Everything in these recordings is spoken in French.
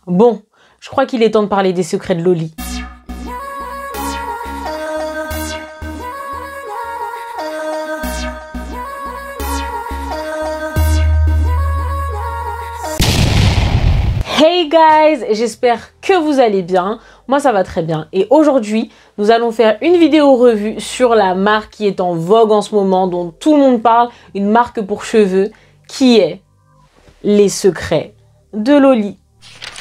Bon, je crois qu'il est temps de parler des secrets de Loli. Hey guys, j'espère que vous allez bien. Moi ça va très bien et aujourd'hui nous allons faire une vidéo revue sur la marque qui est en vogue en ce moment, dont tout le monde parle, une marque pour cheveux qui est les secrets de Loli.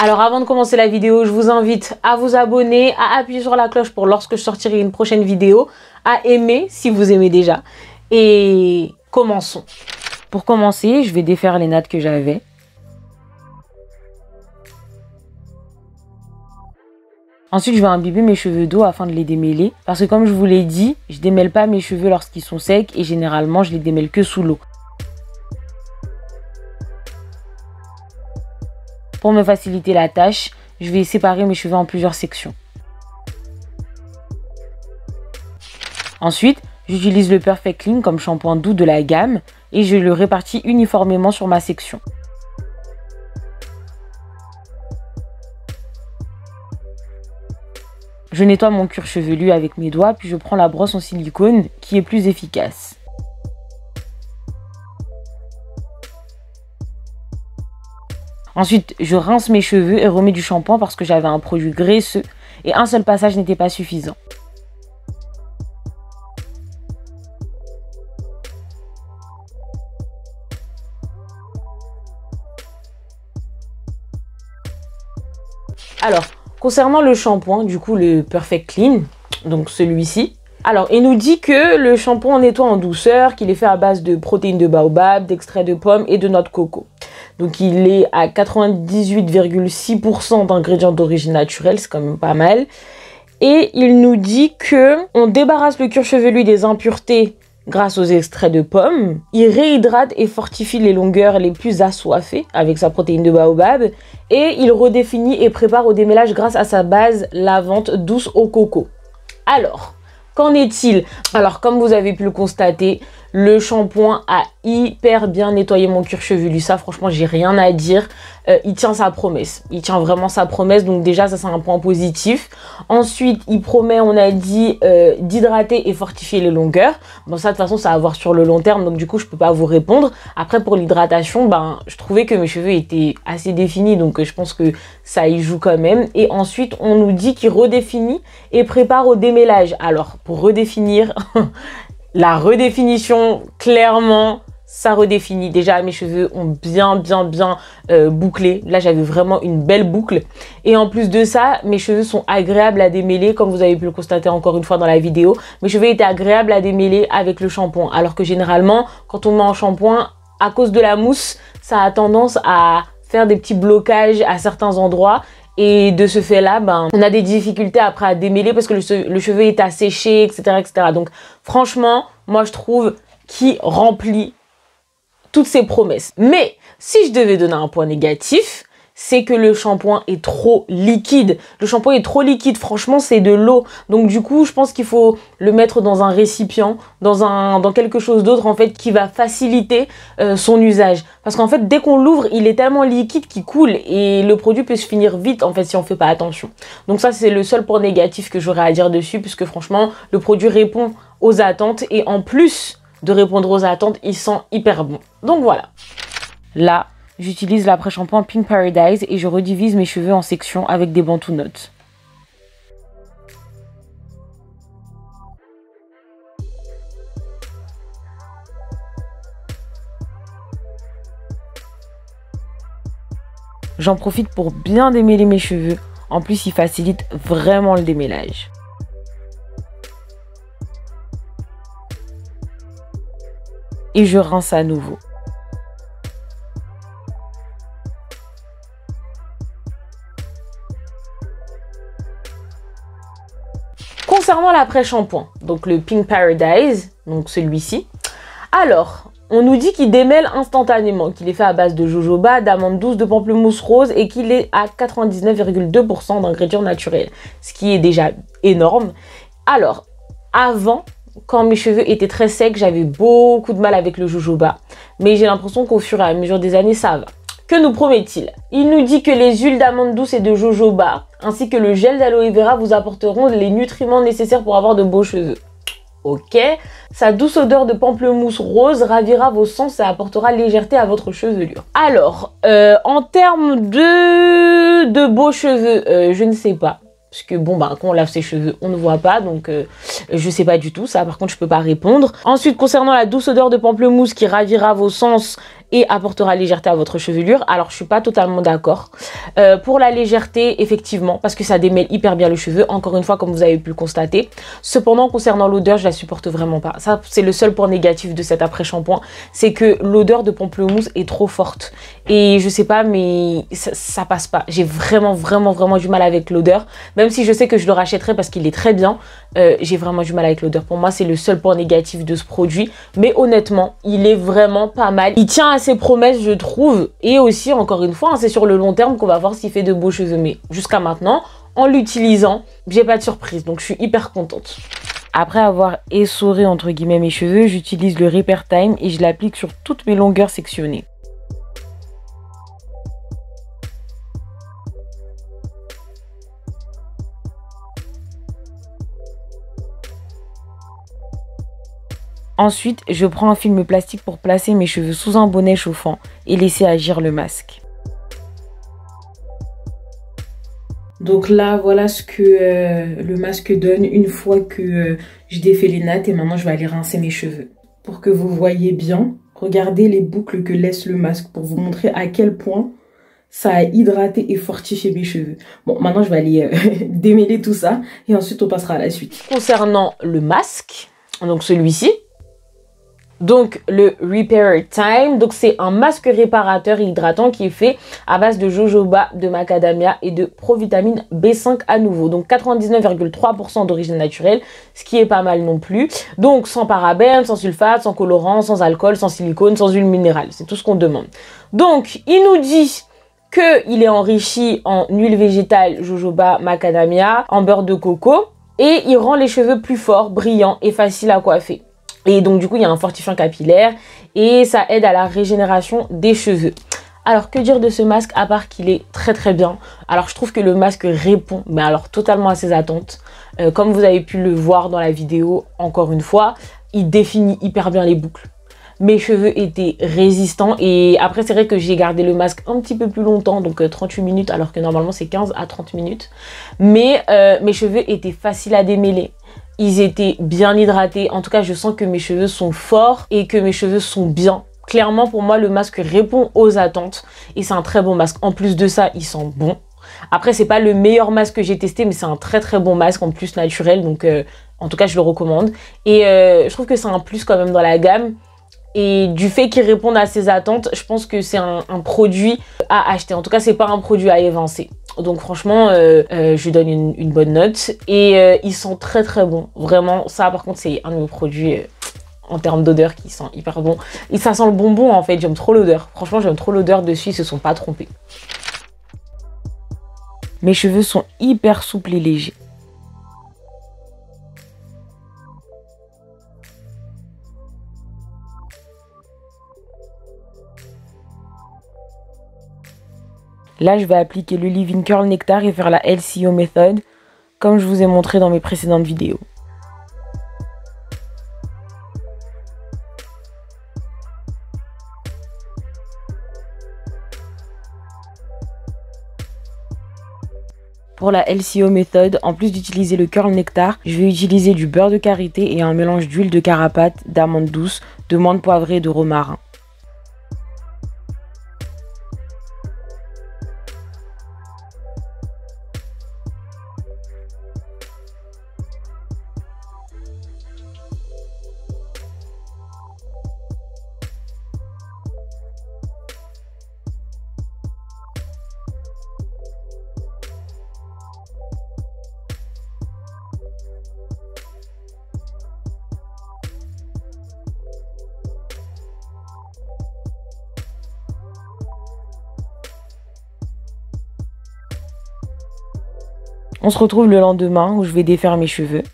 Alors avant de commencer la vidéo, je vous invite à vous abonner, à appuyer sur la cloche pour lorsque je sortirai une prochaine vidéo, à aimer si vous aimez déjà. Et commençons. Pour commencer, je vais défaire les nattes que j'avais. Ensuite, je vais imbiber mes cheveux d'eau afin de les démêler. Parce que comme je vous l'ai dit, je démêle pas mes cheveux lorsqu'ils sont secs et généralement, je les démêle que sous l'eau. Pour me faciliter la tâche, je vais séparer mes cheveux en plusieurs sections. Ensuite, j'utilise le Perfect Clean comme shampoing doux de la gamme et je le répartis uniformément sur ma section. Je nettoie mon cuir chevelu avec mes doigts, puis je prends la brosse en silicone qui est plus efficace. Ensuite, je rince mes cheveux et remets du shampoing parce que j'avais un produit graisseux et un seul passage n'était pas suffisant. Alors, concernant le shampoing, du coup le Perfect Clean, donc celui-ci, alors il nous dit que le shampoing nettoie en douceur, qu'il est fait à base de protéines de baobab, d'extrait de pomme et de noix de coco. Donc il est à 98,6% d'ingrédients d'origine naturelle, c'est quand même pas mal. Et il nous dit que on débarrasse le cuir chevelu des impuretés grâce aux extraits de pommes. Il réhydrate et fortifie les longueurs les plus assoiffées avec sa protéine de baobab. Et il redéfinit et prépare au démêlage grâce à sa base lavante douce au coco. Alors, qu'en est-il? Alors, comme vous avez pu le constater, le shampoing a hyper bien nettoyé mon cuir chevelu. Ça, franchement, j'ai rien à dire. Il tient sa promesse. Il tient vraiment sa promesse. Donc déjà, ça, c'est un point positif. Ensuite, il promet, on a dit, d'hydrater et fortifier les longueurs. Bon, ça, de toute façon, ça va voir sur le long terme. Donc, du coup, je peux pas vous répondre. Après, pour l'hydratation, ben, je trouvais que mes cheveux étaient assez définis. Donc, je pense que ça y joue quand même. Et ensuite, on nous dit qu'il redéfinit et prépare au démêlage. Alors, pour redéfinir... La redéfinition, clairement, ça redéfinit. Déjà, mes cheveux ont bien bouclé. Là, j'avais vraiment une belle boucle. Et en plus de ça, mes cheveux sont agréables à démêler, comme vous avez pu le constater encore une fois dans la vidéo. Mes cheveux étaient agréables à démêler avec le shampoing. Alors que généralement, quand on met en shampoing, à cause de la mousse, ça a tendance à faire des petits blocages à certains endroits. Et de ce fait-là, ben, on a des difficultés après à démêler parce que le cheveu est asséché, etc., etc. Donc, franchement, moi, je trouve qu'il remplit toutes ses promesses. Mais, si je devais donner un point négatif, c'est que le shampoing est trop liquide. Le shampoing est trop liquide, franchement, c'est de l'eau. Donc, du coup, je pense qu'il faut le mettre dans un récipient, dans quelque chose d'autre, en fait, qui va faciliter son usage. Parce qu'en fait, dès qu'on l'ouvre, il est tellement liquide qu'il coule et le produit peut se finir vite, en fait, si on fait pas attention. Donc ça, c'est le seul point négatif que j'aurais à dire dessus, puisque franchement, le produit répond aux attentes et en plus de répondre aux attentes, il sent hyper bon. Donc voilà. Là, j'utilise l'après-shampoing Pink Paradise et je redivise mes cheveux en sections avec des bantu knots. J'en profite pour bien démêler mes cheveux. En plus, il facilite vraiment le démêlage. Et je rince à nouveau. Concernant l'après-shampoing, donc le Pink Paradise, donc celui-ci, alors, on nous dit qu'il démêle instantanément, qu'il est fait à base de jojoba, d'amandes douces, de pamplemousse rose et qu'il est à 99,2% d'ingrédients naturels, ce qui est déjà énorme. Alors, avant, quand mes cheveux étaient très secs, j'avais beaucoup de mal avec le jojoba, mais j'ai l'impression qu'au fur et à mesure des années, ça va. Que nous promet-il? Il nous dit que les huiles d'amande douce et de jojoba, ainsi que le gel d'aloe vera vous apporteront les nutriments nécessaires pour avoir de beaux cheveux. Ok. Sa douce odeur de pamplemousse rose ravira vos sens et apportera légèreté à votre chevelure. Alors, en termes de beaux cheveux, je ne sais pas. Parce que bon, bah, quand on lave ses cheveux, on ne voit pas. Donc, je sais pas du tout. Ça, par contre, je peux pas répondre. Ensuite, concernant la douce odeur de pamplemousse qui ravira vos sens et apportera légèreté à votre chevelure. Alors, je suis pas totalement d'accord. Pour la légèreté, effectivement, parce que ça démêle hyper bien le cheveu. Encore une fois, comme vous avez pu le constater. Cependant, concernant l'odeur, je la supporte vraiment pas. Ça, c'est le seul point négatif de cet après-shampoing. C'est que l'odeur de pamplemousse est trop forte. Et je sais pas, mais ça passe pas. J'ai vraiment du mal avec l'odeur. Même si je sais que je le rachèterai parce qu'il est très bien, j'ai vraiment du mal avec l'odeur. Pour moi, c'est le seul point négatif de ce produit. Mais honnêtement, il est vraiment pas mal. Il tient à ses promesses, je trouve. Et aussi, encore une fois, hein, c'est sur le long terme qu'on va voir s'il fait de beaux cheveux. Mais jusqu'à maintenant, en l'utilisant, j'ai pas de surprise. Donc, je suis hyper contente. Après avoir essoré entre guillemets mes cheveux, j'utilise le Repair Time et je l'applique sur toutes mes longueurs sectionnées. Ensuite, je prends un film plastique pour placer mes cheveux sous un bonnet chauffant et laisser agir le masque. Donc là, voilà ce que le masque donne une fois que je défais les nattes et maintenant je vais aller rincer mes cheveux. Pour que vous voyez bien, regardez les boucles que laisse le masque pour vous montrer à quel point ça a hydraté et fortifié mes cheveux. Bon, maintenant je vais aller démêler tout ça et ensuite on passera à la suite. Concernant le masque, donc celui-ci, donc le Repair Time, donc c'est un masque réparateur et hydratant qui est fait à base de jojoba, de macadamia et de provitamine B5 à nouveau. Donc 99,3% d'origine naturelle, ce qui est pas mal non plus. Donc sans parabènes, sans sulfate, sans colorant, sans alcool, sans silicone, sans huile minérale. C'est tout ce qu'on demande. Donc il nous dit qu'il est enrichi en huile végétale, jojoba, macadamia, en beurre de coco et il rend les cheveux plus forts, brillants et faciles à coiffer. Et donc du coup, il y a un fortifiant capillaire et ça aide à la régénération des cheveux. Alors, que dire de ce masque à part qu'il est très bien. Alors, je trouve que le masque répond, mais alors totalement à ses attentes. Comme vous avez pu le voir dans la vidéo, encore une fois, il définit hyper bien les boucles. Mes cheveux étaient résistants et après, c'est vrai que j'ai gardé le masque un petit peu plus longtemps, donc 38 minutes, alors que normalement, c'est 15 à 30 minutes. Mais mes cheveux étaient faciles à démêler. Ils étaient bien hydratés. En tout cas, je sens que mes cheveux sont forts et que mes cheveux sont bien. Clairement, pour moi, le masque répond aux attentes. Et c'est un très bon masque. En plus de ça, il sent bon. Après, c'est pas le meilleur masque que j'ai testé, mais c'est un très bon masque, en plus naturel. Donc, en tout cas, je le recommande. Et je trouve que c'est un plus quand même dans la gamme. Et du fait qu'il réponde à ses attentes, je pense que c'est un produit à acheter. En tout cas, c'est pas un produit à évincer. Donc franchement, je lui donne une bonne note. Et ils sont très bons. Vraiment, ça par contre, c'est un de mes produits en termes d'odeur qui sent hyper bon. Et ça sent le bonbon en fait, j'aime trop l'odeur. Franchement, j'aime trop l'odeur dessus, ils se sont pas trompés. Mes cheveux sont hyper souples et légers. Là, je vais appliquer le Leave-In Curl Nectar et faire la LCO Method, comme je vous ai montré dans mes précédentes vidéos. Pour la LCO Method, en plus d'utiliser le Curl Nectar, je vais utiliser du beurre de karité et un mélange d'huile de carapate, d'amande douce, de menthe poivrée et de romarin. On se retrouve le lendemain où je vais défaire mes cheveux.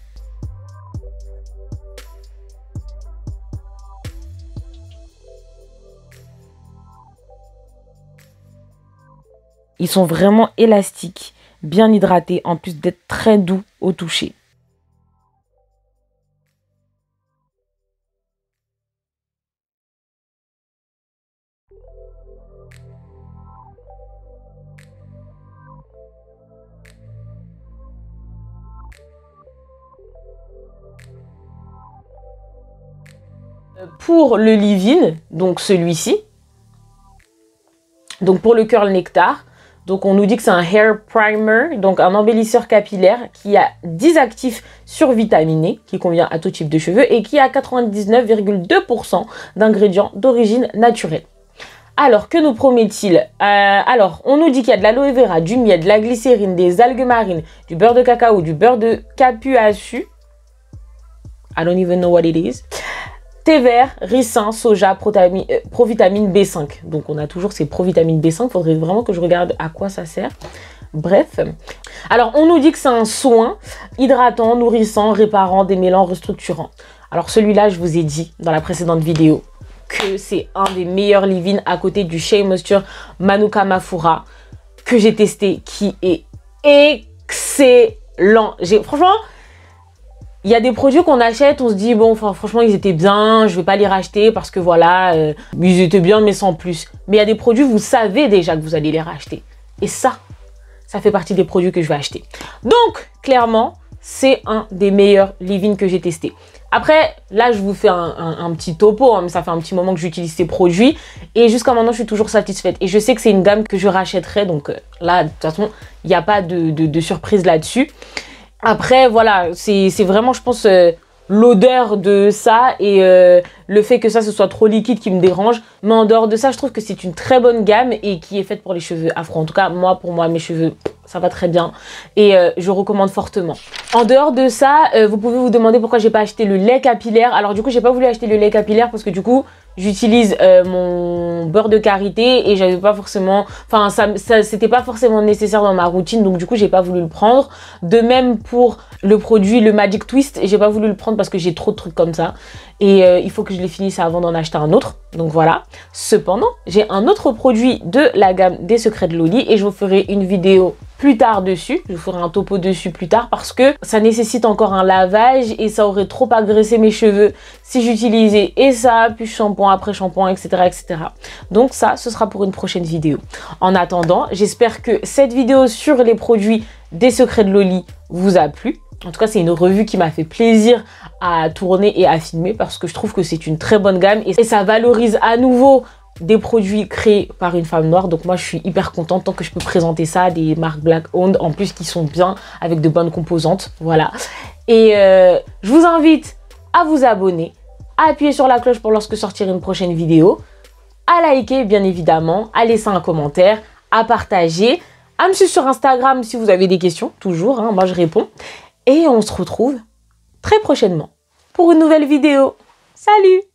Ils sont vraiment élastiques, bien hydratés, en plus d'être très doux au toucher. Pour le leave-in, donc celui-ci, donc pour le curl nectar, donc on nous dit que c'est un hair primer, donc un embellisseur capillaire qui a 10 actifs survitaminés, qui convient à tout type de cheveux et qui a 99,2% d'ingrédients d'origine naturelle. Alors, que nous promet-il? Alors, on nous dit qu'il y a de l'aloe vera, du miel, de la glycérine, des algues marines, du beurre de cacao, du beurre de capuaçu. I don't even know what it is. Thé vert, ricin, soja, provitamine B5. Donc on a toujours ces provitamines B5. Il faudrait vraiment que je regarde à quoi ça sert. Bref. Alors on nous dit que c'est un soin hydratant, nourrissant, réparant, démêlant, restructurant. Alors celui-là, je vous ai dit dans la précédente vidéo que c'est un des meilleurs leave-in à côté du Shea Moisture Manuka Mafura que j'ai testé, qui est excellent. Franchement... Il y a des produits qu'on achète, on se dit, bon, franchement, ils étaient bien, je vais pas les racheter parce que voilà, ils étaient bien, mais sans plus. Mais il y a des produits, vous savez déjà que vous allez les racheter. Et ça fait partie des produits que je vais acheter. Donc, clairement, c'est un des meilleurs leave-in que j'ai testé. Après, là, je vous fais un petit topo, hein, mais ça fait un petit moment que j'utilise ces produits. Et jusqu'à maintenant, je suis toujours satisfaite. Et je sais que c'est une gamme que je rachèterai. Donc là, de toute façon, il n'y a pas de surprise là-dessus. Après, voilà, c'est vraiment, je pense, l'odeur de ça et le fait que ça, ce soit trop liquide qui me dérange. Mais en dehors de ça, je trouve que c'est une très bonne gamme et qui est faite pour les cheveux afro. En tout cas, pour moi, mes cheveux, ça va très bien et je recommande fortement. En dehors de ça, vous pouvez vous demander pourquoi j'ai pas acheté le lait capillaire. Alors du coup, j'ai pas voulu acheter le lait capillaire parce que du coup, j'utilise mon beurre de karité et j'avais pas forcément, enfin c'était pas forcément nécessaire dans ma routine, donc du coup j'ai pas voulu le prendre. De même pour le produit le Magic Twist, j'ai pas voulu le prendre parce que j'ai trop de trucs comme ça et il faut que je les finisse avant d'en acheter un autre, donc voilà. Cependant, j'ai un autre produit de la gamme des Secrets de Loli et je vous ferai une vidéo plus tard dessus, je vous ferai un topo dessus plus tard parce que ça nécessite encore un lavage et ça aurait trop agressé mes cheveux si j'utilisais et ça, puis shampoing après shampoing, etc., etc. Donc ça, ce sera pour une prochaine vidéo. En attendant, j'espère que cette vidéo sur les produits des Secrets de Loli vous a plu. En tout cas, c'est une revue qui m'a fait plaisir à tourner et à filmer parce que je trouve que c'est une très bonne gamme et ça valorise à nouveau des produits créés par une femme noire. Donc moi, je suis hyper contente tant que je peux présenter ça, des marques Black Owned en plus qui sont bien avec de bonnes composantes. Voilà. Et je vous invite à vous abonner, à appuyer sur la cloche pour lorsque sortira une prochaine vidéo, à liker bien évidemment, à laisser un commentaire, à partager, à me suivre sur Instagram si vous avez des questions, toujours, hein, moi je réponds. Et on se retrouve très prochainement pour une nouvelle vidéo. Salut!